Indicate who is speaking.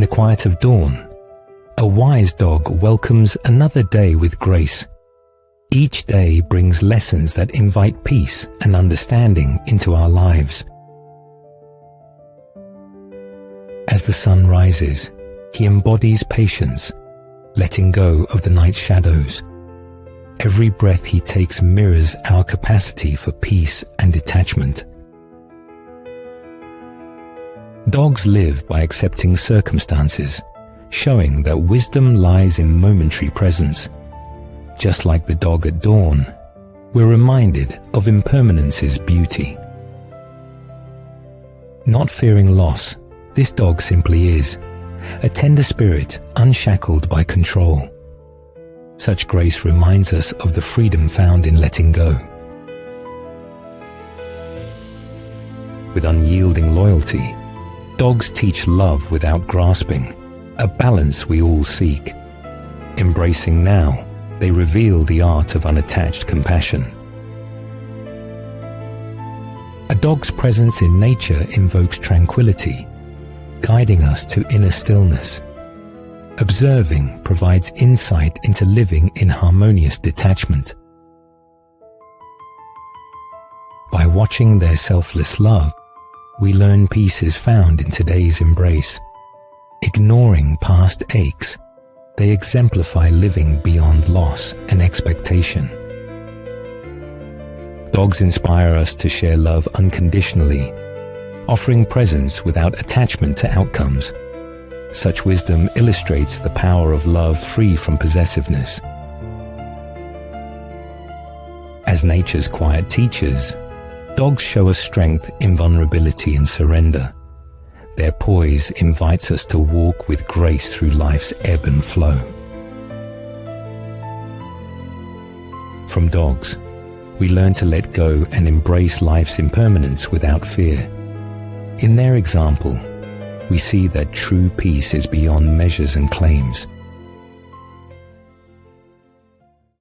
Speaker 1: the quiet of dawn, a wise dog welcomes another day with grace. Each day brings lessons that invite peace and understanding into our lives. As the sun rises, he embodies patience, letting go of the night's shadows. Every breath he takes mirrors our capacity for peace and detachment. Dogs live by accepting circumstances, showing that wisdom lies in momentary presence. Just like the dog at dawn, we're reminded of impermanence's beauty. Not fearing loss, this dog simply is, a tender spirit unshackled by control. Such grace reminds us of the freedom found in letting go. With unyielding loyalty, dogs teach love without grasping, a balance we all seek. Embracing now, they reveal the art of unattached compassion. A dog's presence in nature invokes tranquility, guiding us to inner stillness. Observing provides insight into living in harmonious detachment. By watching their selfless love, we learn peace is found in today's embrace. Ignoring past aches, they exemplify living beyond loss and expectation. Dogs inspire us to share love unconditionally, offering presence without attachment to outcomes. Such wisdom illustrates the power of love free from possessiveness. As nature's quiet teachers, dogs show us strength in vulnerability and surrender. Their poise invites us to walk with grace through life's ebb and flow. From dogs, we learn to let go and embrace life's impermanence without fear. In their example, we see that true peace is beyond measures and claims.